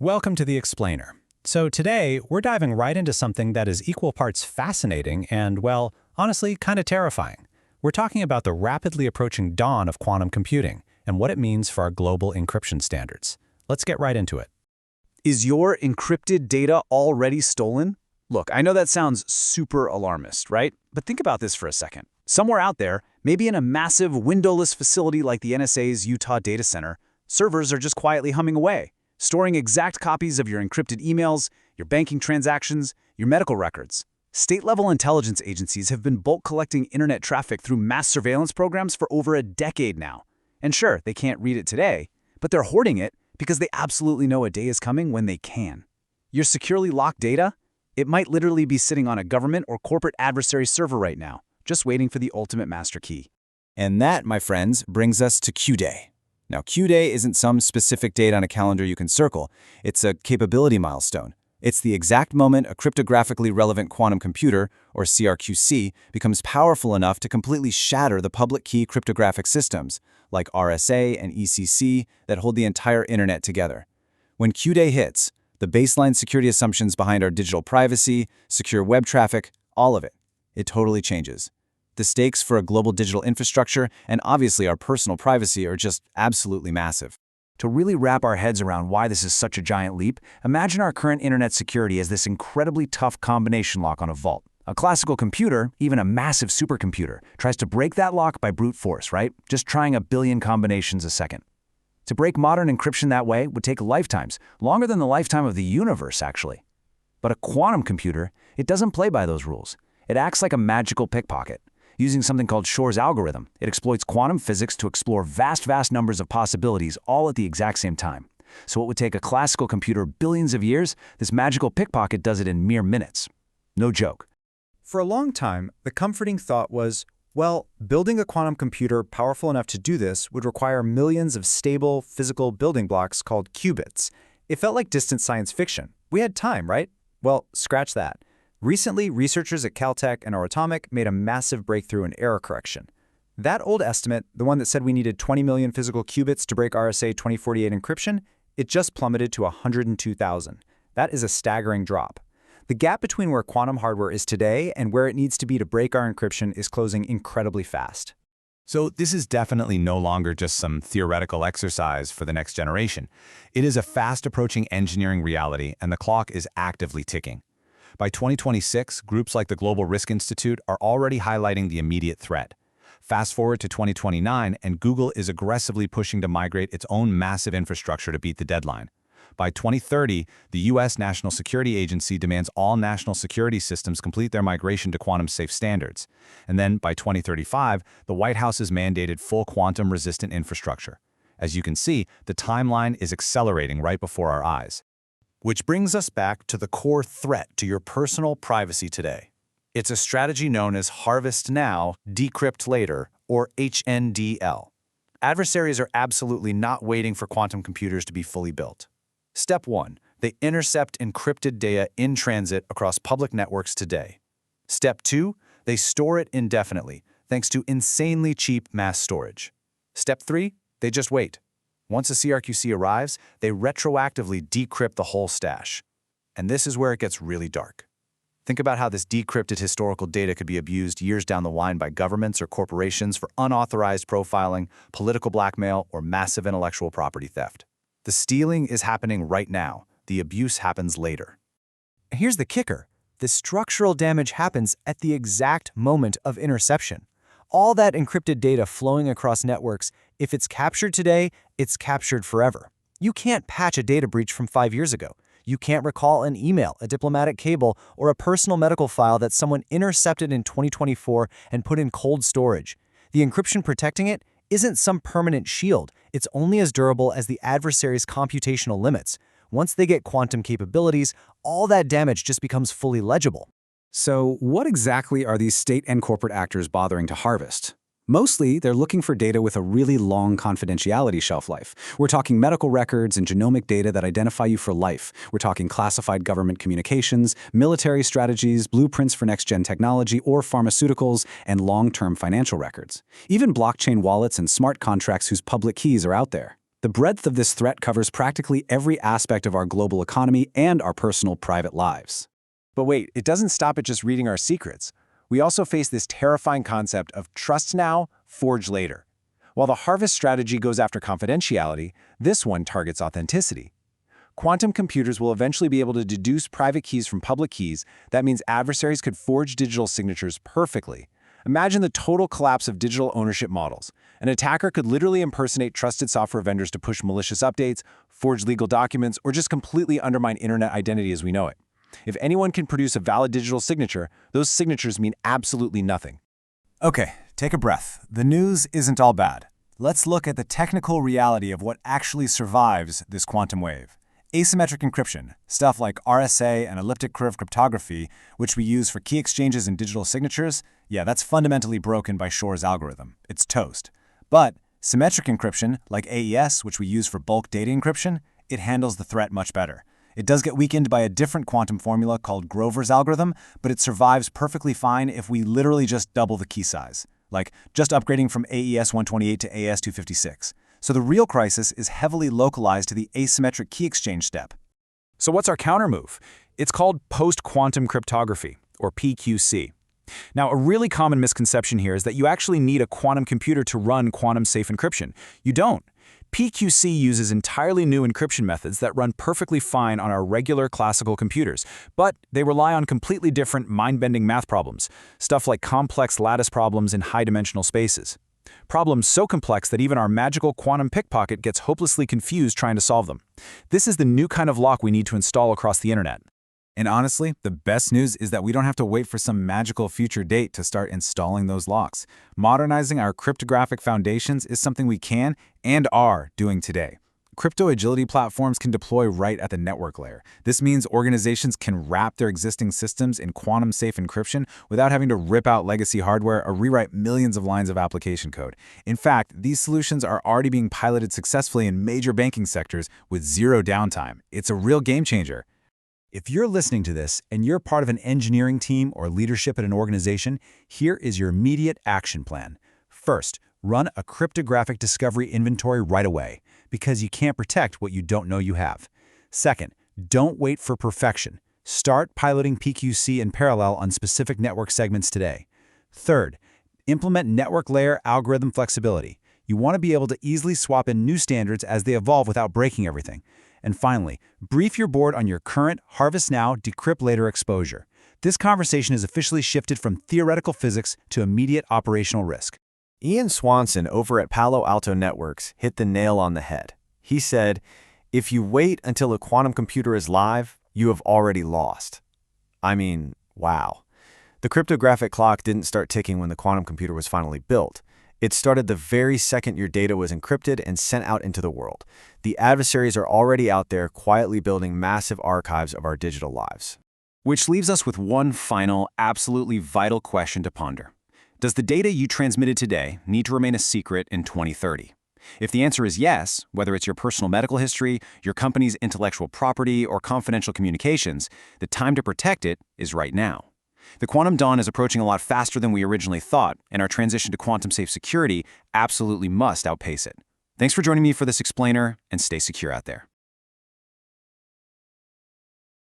Welcome to The Explainer. So today, we're diving right into something that is equal parts fascinating and, well, honestly, kind of terrifying. We're talking about the rapidly approaching dawn of quantum computing and what it means for our global encryption standards. Let's get right into it. Is your encrypted data already stolen? Look, I know that sounds super alarmist, right? But think about this for a second. Somewhere out there, maybe in a massive windowless facility like the NSA's Utah data center, servers are just quietly humming away, storing exact copies of your encrypted emails, your banking transactions, your medical records. State-level intelligence agencies have been bulk collecting internet traffic through mass surveillance programs for over a decade now. And sure, they can't read it today, but they're hoarding it because they absolutely know a day is coming when they can. Your securely locked data? It might literally be sitting on a government or corporate adversary server right now, just waiting for the ultimate master key. And that, my friends, brings us to Q-Day. Now, Q-Day isn't some specific date on a calendar you can circle. It's a capability milestone. It's the exact moment a cryptographically relevant quantum computer, or CRQC, becomes powerful enough to completely shatter the public key cryptographic systems, like RSA and ECC, that hold the entire internet together. When Q-Day hits, the baseline security assumptions behind our digital privacy, secure web traffic, all of it totally changes. The stakes for a global digital infrastructure and obviously our personal privacy are just absolutely massive. To really wrap our heads around why this is such a giant leap, imagine our current internet security as this incredibly tough combination lock on a vault. A classical computer, even a massive supercomputer, tries to break that lock by brute force, right? Just trying a billion combinations a second. To break modern encryption that way would take lifetimes, longer than the lifetime of the universe, actually. But a quantum computer, it doesn't play by those rules. It acts like a magical pickpocket. Using something called Shor's algorithm, it exploits quantum physics to explore vast numbers of possibilities all at the exact same time. So what would take a classical computer billions of years, this magical pickpocket does it in mere minutes. No joke. For a long time, the comforting thought was, well, building a quantum computer powerful enough to do this would require millions of stable, physical building blocks called qubits. It felt like distant science fiction. We had time, right? Well, scratch that. Recently, researchers at Caltech and Atomic made a massive breakthrough in error correction. That old estimate, the one that said we needed 20 million physical qubits to break RSA 2048 encryption, it just plummeted to 102,000. That is a staggering drop. The gap between where quantum hardware is today and where it needs to be to break our encryption is closing incredibly fast. So this is definitely no longer just some theoretical exercise for the next generation. It is a fast-approaching engineering reality, and the clock is actively ticking. By 2026, groups like the Global Risk Institute are already highlighting the immediate threat. Fast forward to 2029, and Google is aggressively pushing to migrate its own massive infrastructure to beat the deadline. By 2030, the U.S. National Security Agency demands all national security systems complete their migration to quantum-safe standards. And then, by 2035, the White House has mandated full quantum-resistant infrastructure. As you can see, the timeline is accelerating right before our eyes. Which brings us back to the core threat to your personal privacy today. It's a strategy known as Harvest Now, Decrypt Later, or HNDL. Adversaries are absolutely not waiting for quantum computers to be fully built. Step 1. They intercept encrypted data in transit across public networks today. Step 2. They store it indefinitely, thanks to insanely cheap mass storage. Step 3. They just wait. Once a CRQC arrives, they retroactively decrypt the whole stash. And this is where it gets really dark. Think about how this decrypted historical data could be abused years down the line by governments or corporations for unauthorized profiling, political blackmail, or massive intellectual property theft. The stealing is happening right now. The abuse happens later. Here's the kicker. The structural damage happens at the exact moment of interception. All that encrypted data flowing across networks, if it's captured today, it's captured forever. You can't patch a data breach from 5 years ago. You can't recall an email, a diplomatic cable, or a personal medical file that someone intercepted in 2024 and put in cold storage. The encryption protecting it isn't some permanent shield. It's only as durable as the adversary's computational limits. Once they get quantum capabilities, all that damage just becomes fully legible. So what exactly are these state and corporate actors bothering to harvest? Mostly, they're looking for data with a really long confidentiality shelf life. We're talking medical records and genomic data that identify you for life. We're talking classified government communications, military strategies, blueprints for next-gen technology or pharmaceuticals, and long-term financial records. Even blockchain wallets and smart contracts whose public keys are out there. The breadth of this threat covers practically every aspect of our global economy and our personal private lives. But wait, it doesn't stop at just reading our secrets. We also face this terrifying concept of trust now, forge later. While the harvest strategy goes after confidentiality, this one targets authenticity. Quantum computers will eventually be able to deduce private keys from public keys. That means adversaries could forge digital signatures perfectly. Imagine the total collapse of digital ownership models. An attacker could literally impersonate trusted software vendors to push malicious updates, forge legal documents, or just completely undermine internet identity as we know it. If anyone can produce a valid digital signature, those signatures mean absolutely nothing. Okay, take a breath. The news isn't all bad. Let's look at the technical reality of what actually survives this quantum wave. Asymmetric encryption, stuff like RSA and elliptic curve cryptography, which we use for key exchanges and digital signatures, yeah, that's fundamentally broken by Shor's algorithm. It's toast. But symmetric encryption, like AES, which we use for bulk data encryption, it handles the threat much better. It does get weakened by a different quantum formula called Grover's algorithm, but it survives perfectly fine if we literally just double the key size, like just upgrading from AES 128 to AES 256. So the real crisis is heavily localized to the asymmetric key exchange step. So what's our countermove? It's called post-quantum cryptography, or PQC. Now, a really common misconception here is that you actually need a quantum computer to run quantum-safe encryption. You don't. PQC uses entirely new encryption methods that run perfectly fine on our regular classical computers, but they rely on completely different mind-bending math problems, stuff like complex lattice problems in high-dimensional spaces. Problems so complex that even our magical quantum pickpocket gets hopelessly confused trying to solve them. This is the new kind of lock we need to install across the internet. And honestly, the best news is that we don't have to wait for some magical future date to start installing those locks. Modernizing our cryptographic foundations is something we can and are doing today. Crypto agility platforms can deploy right at the network layer. This means organizations can wrap their existing systems in quantum-safe encryption without having to rip out legacy hardware or rewrite millions of lines of application code. In fact, these solutions are already being piloted successfully in major banking sectors with zero downtime. It's a real game changer. If you're listening to this and you're part of an engineering team or leadership at an organization, here is your immediate action plan. First, run a cryptographic discovery inventory right away, because you can't protect what you don't know you have. Second, don't wait for perfection. Start piloting PQC in parallel on specific network segments today. Third, implement network layer algorithm flexibility. You want to be able to easily swap in new standards as they evolve without breaking everything. And finally, brief your board on your current harvest now, decrypt later exposure. This conversation has officially shifted from theoretical physics to immediate operational risk. Ian Swanson over at Palo Alto Networks hit the nail on the head. He said, if you wait until a quantum computer is live, you have already lost. I mean, wow. The cryptographic clock didn't start ticking when the quantum computer was finally built. It started the very second your data was encrypted and sent out into the world. The adversaries are already out there quietly building massive archives of our digital lives. Which leaves us with one final, absolutely vital question to ponder. Does the data you transmitted today need to remain a secret in 2030? If the answer is yes, whether it's your personal medical history, your company's intellectual property, or confidential communications, the time to protect it is right now. The quantum dawn is approaching a lot faster than we originally thought, and our transition to quantum-safe security absolutely must outpace it. Thanks for joining me for this explainer, and stay secure out there.